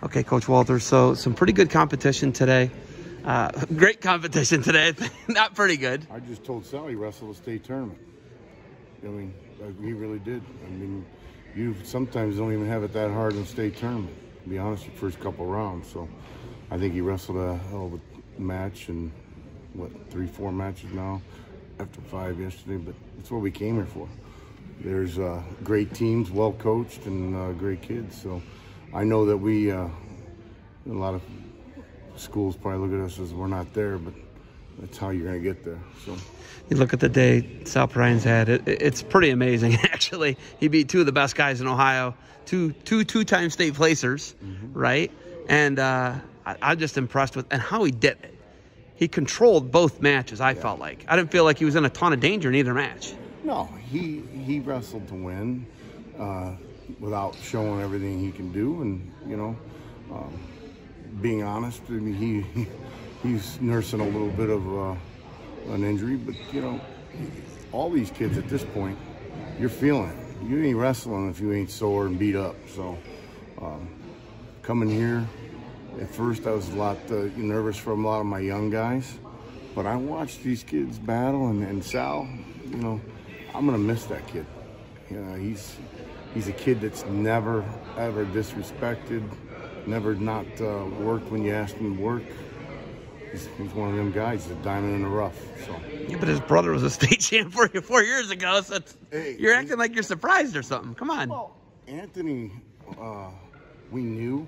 Okay, Coach Walters, so some pretty good competition today. Great competition today. Not pretty good. I just told Sal he wrestled a state tournament. I mean, he really did. I mean, you sometimes don't even have it that hard in a state tournament, to be honest, your first couple rounds. So I think he wrestled a hell of a match, and what, 3-4 matches now after 5 yesterday, but that's what we came here for. There's great teams, well coached, and great kids. So I know that a lot of schools probably look at us as we're not there, but that's how you're going to get there. So you look at the day Sal Perrine's had. It's pretty amazing, actually. He beat 2 of the best guys in Ohio, two-time state placers, right? And I'm just impressed with how he did it. He controlled both matches, I felt like. I didn't feel like he was in a ton of danger in either match. No, he wrestled to win without showing everything he can do, and, you know, being honest, I mean, he's nursing a little bit of an injury, but, you know, all these kids at this point, you're feeling it. You ain't wrestling if you ain't sore and beat up. So coming here, at first I was a lot nervous for a lot of my young guys, but I watched these kids battle, and Sal, you know, I'm gonna miss that kid. You know, he's a kid that's never ever disrespected, never not worked when you asked him to work. He's one of them guys, a diamond in the rough. So. Yeah, but his brother was a state champ for you 4 years ago, so hey, you're acting like you're surprised or something. Come on. Well, Anthony, we knew.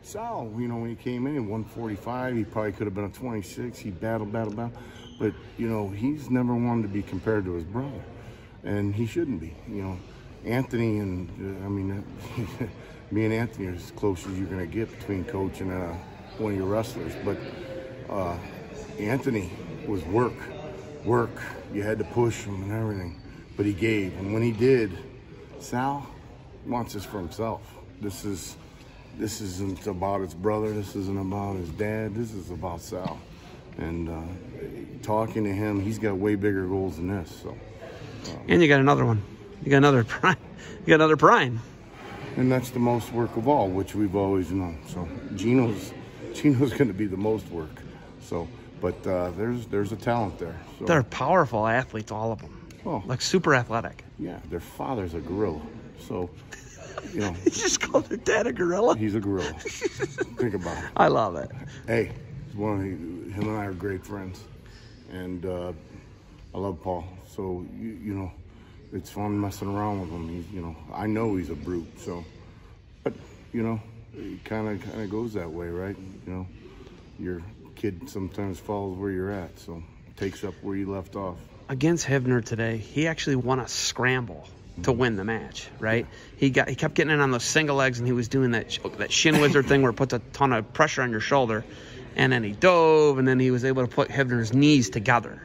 Sal, you know, when he came in at 145, he probably could have been a 26. He battled. But, you know, he's never wanted to be compared to his brother. And he shouldn't be. You know, Anthony and, I mean, me and Anthony are as close as you're going to get between coach and one of your wrestlers. But Anthony was work. You had to push him and everything. But he gave. And when he did, Sal wants this for himself. This isn't about his brother. This isn't about his dad. This is about Sal. And talking to him, he's got way bigger goals than this. So. And you got another one. You got another Perrine. You got another Perrine. And that's the most work of all, which we've always known. So Gino's going to be the most work. So, but there's a talent there. So. They're powerful athletes, all of them. Oh, like super athletic. Yeah, their father's a gorilla. So. You know, you just called their dad a gorilla? He's a gorilla. Think about it. I love it. Hey, him and I are great friends. And I love Paul. So, you know, it's fun messing around with him. You know, I know he's a brute. So, but, you know, it kind of goes that way, right? You know, your kid sometimes follows where you're at. So, takes up where you left off. Against Hibner today, he actually won a scramble to win the match, right? He kept getting in on those single legs, and he was doing that shin wizard thing where it puts a ton of pressure on your shoulder, and then he dove, and then he was able to put Hibner's knees together,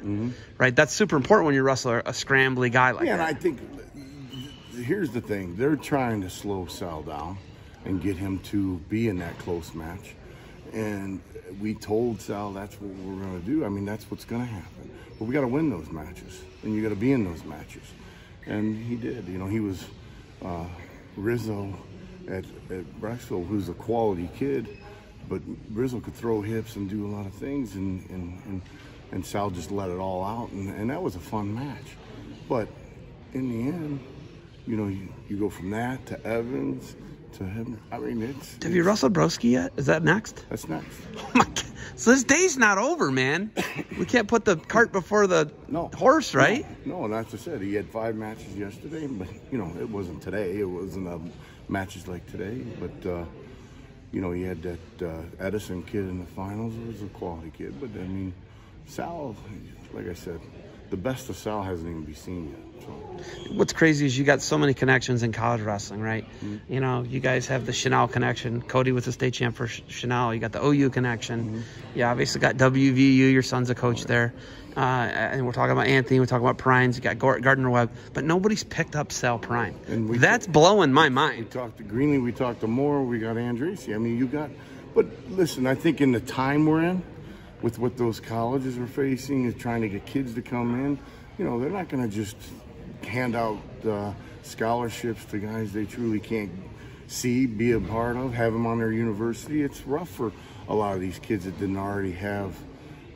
right? That's super important when you wrestle a scrambly guy like that. And I think here's the thing. They're trying to slow Sal down and get him to be in that close match, and we told Sal that's what we're going to do. I mean, that's what's going to happen. But we got to win those matches, and you got to be in those matches. And he did. You know, he was Rizzo at Braxville, who's a quality kid, but Rizzo could throw hips and do a lot of things, and Sal just let it all out, and that was a fun match. But in the end, you know, you go from that to Evans to him. I mean, have you wrestled Broski yet? Is that next? That's next. Oh my God. So this day's not over, man. We can't put the cart before the horse, right? No, and that's what I said. He had 5 matches yesterday, but, you know, it wasn't today. It wasn't matches like today. But, you know, he had that Edison kid in the finals. It was a quality kid. But, I mean, Sal, like I said, the best of Sal hasn't even been seen yet. So. What's crazy is you got so many connections in college wrestling, right? You know, you guys have the Chanel connection. Cody was the state champ for Chanel. You got the OU connection. You obviously got WVU. Your son's a coach there. And we're talking about Anthony. We're talking about Perrines. You got Gardner Webb. But nobody's picked up Sal Perrine. That's blowing my mind. We talked to Greenlee. We talked to Moore. We got Andresi. I mean, you got... But listen, I think in the time we're in, with what those colleges are facing, is trying to get kids to come in, you know, they're not going to just hand out scholarships to guys they truly can't see, be a part of, have them on their university. It's rough for a lot of these kids that didn't already have,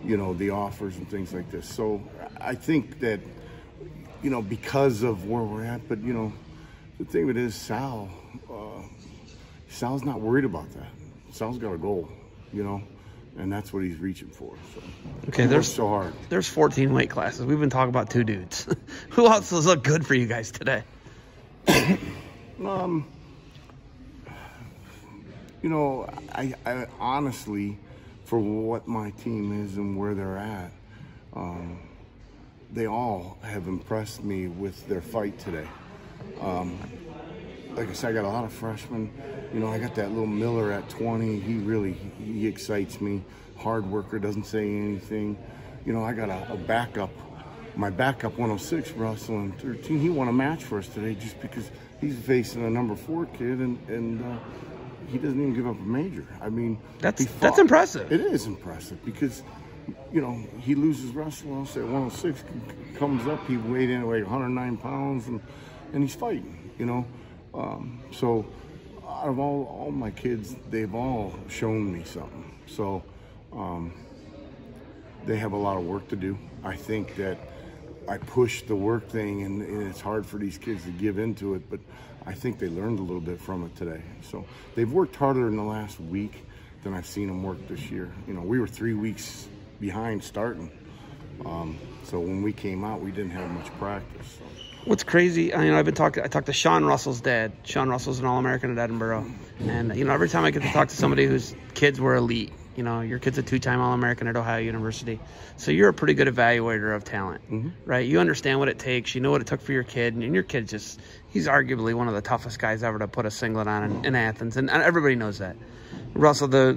you know, the offers and things like this. So I think that, you know, because of where we're at, but, you know, the thing of it is Sal's not worried about that. Sal's got a goal, you know, and that's what he's reaching for. So okay, there's so hard. There's 14 weight classes. We've been talking about 2 dudes. Who else has looked good for you guys today? You know, I honestly, for what my team is and where they're at, they all have impressed me with their fight today. Like I said, I got a lot of freshmen. You know, I got that little Miller at 20. He excites me. Hard worker, doesn't say anything. You know, I got a backup. My backup 106, wrestling 13. He won a match for us today just because he's facing a number 4 kid, and he doesn't even give up a major. I mean, that's impressive. It is impressive because, you know, he loses wrestling at 106, comes up, he weighed in at like 109 pounds, and he's fighting, you know. So out of all my kids, they've all shown me something. So they have a lot of work to do. I think that I pushed the work thing, and it's hard for these kids to give into it, but I think they learned a little bit from it today. So they've worked harder in the last week than I've seen them work this year. You know, we were 3 weeks behind starting. So when we came out, we didn't have much practice. So. What's crazy, I talked to Sean Russell's dad. Sean Russell's an All-American at Edinburgh. And, you know, every time I get to talk to somebody whose kids were elite, you know, your kid's a 2-time All-American at Ohio University. So you're a pretty good evaluator of talent, right? You understand what it takes. You know what it took for your kid. And your kid he's arguably one of the toughest guys ever to put a singlet on in Athens. And everybody knows that. Russell, the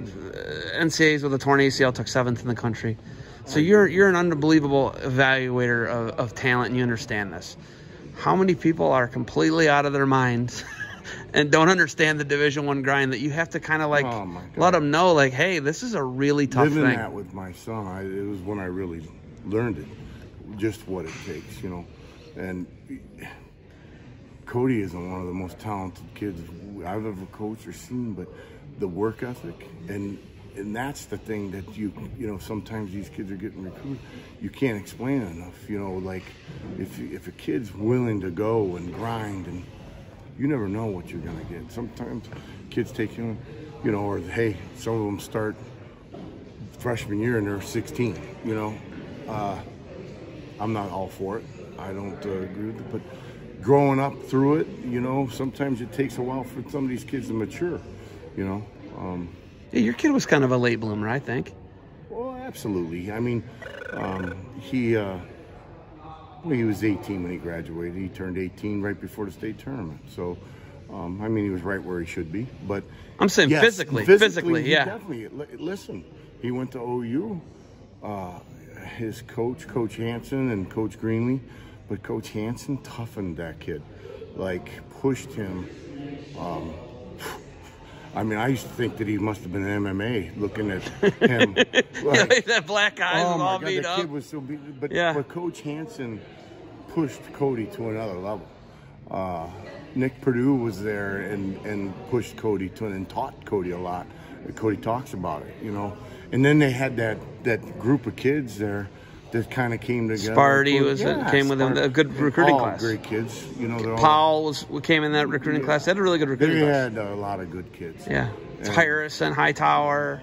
NCAAs with a torn ACL, took 7th in the country. So you're an unbelievable evaluator of talent, and you understand this. How many people are completely out of their minds and don't understand the Division I grind that you have to kind of like let them know, like, hey, this is a really tough thing. Living that with my son, it was when I really learned it, just what it takes, you know. And Cody isn't one of the most talented kids I've ever coached or seen, but the work ethic and that's the thing that you know, sometimes these kids are getting recruited. You can't explain it enough, you know, like if a kid's willing to go and grind, and you never know what you're going to get. Sometimes kids take you know, or hey, some of them start freshman year and they're 16, you know. I'm not all for it. I don't agree with it, but growing up through it, you know, sometimes it takes a while for some of these kids to mature, you know. Yeah, your kid was kind of a late bloomer, I think. Well, absolutely. I mean, he was 18 when he graduated. He turned 18 right before the state tournament. So, I mean, he was right where he should be. But I'm saying yes, physically, yeah. Definitely. Listen, he went to OU. His Coach Hansen and Coach Greenlee, but Coach Hansen toughened that kid, like pushed him. I mean, I used to think that he must have been MMA looking at him. Like, that black eyes was all beat up. The kid was so beat, but Coach Hansen pushed Cody to another level. Nick Purdue was there and pushed Cody and taught Cody a lot. Cody talks about it, you know. And then they had that group of kids there that kind of came together. Sparty came with them, a good recruiting class. Great kids, you know. Powell came in that recruiting class. They had a really good recruiting class. They had a lot of good kids. Yeah, Tyrus and Hightower,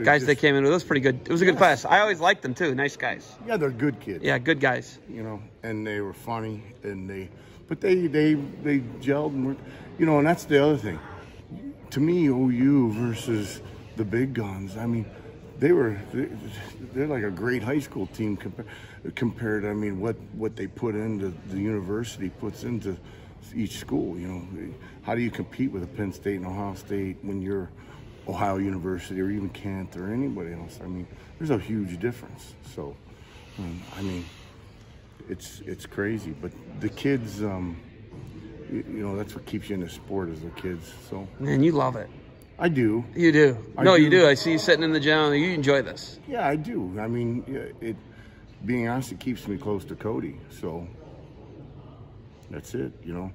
guys they came in with. It was pretty good. It was a good class. I always liked them too. Nice guys. Yeah, they're good kids. Yeah, good guys. You know, and they were funny, and they gelled and worked. You know, and that's the other thing. To me, OU versus the big guns. I mean, they're like a great high school team compared. I mean, what they put into the university puts into each school. You know, how do you compete with a Penn State and Ohio State when you're Ohio University or even Kent or anybody else? I mean, there's a huge difference. So, I mean, it's crazy. But the kids, you know, that's what keeps you in the sport is the kids. So, man, you love it. I do. You do. You do. I see you sitting in the gym. You enjoy this. Yeah, I do. I mean, being honest, it keeps me close to Cody. So that's it, you know.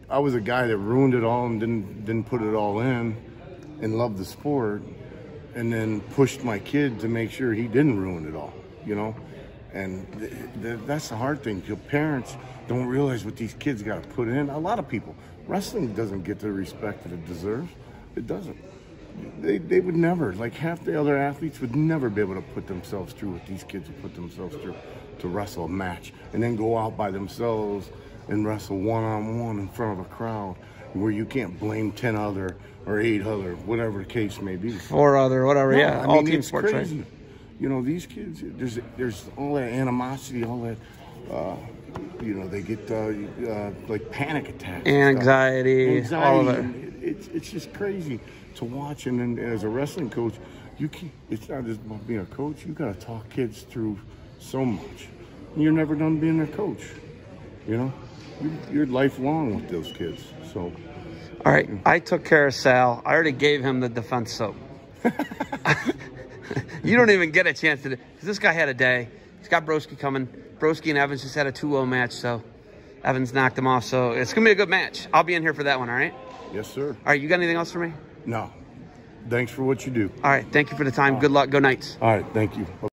I was a guy that ruined it all and didn't put it all in, and loved the sport, and then pushed my kid to make sure he didn't ruin it all, you know. And that's the hard thing. Parents don't realize what these kids got to put in. A lot of people, wrestling doesn't get the respect that it deserves. It doesn't. They would never, like half the other athletes would never be able to put themselves through what these kids would put themselves through to wrestle a match and then go out by themselves and wrestle one-on-one in front of a crowd where you can't blame 10 other or 8 other, whatever the case may be. 4 other, whatever, no, yeah. All team sports, crazy. Right? You know, these kids, there's all that animosity, all that, you know, they get like panic attacks. Anxiety, all of it. It's just crazy to watch. And then as a wrestling coach, it's not just about being a coach. You got to talk kids through so much. And you're never done being their coach. You know, you're lifelong with those kids. So, all right, I took care of Sal. I already gave him the defense soap. You don't even get a chance to, because this guy had a day. He's got Broski coming. Broski and Evans just had a 2-0 match, so Evans knocked him off. So it's gonna be a good match. I'll be in here for that one. All right. Yes, sir. All right, you got anything else for me? No. Thanks for what you do. All right, thank you for the time. Good luck. Go Knights. All right, thank you.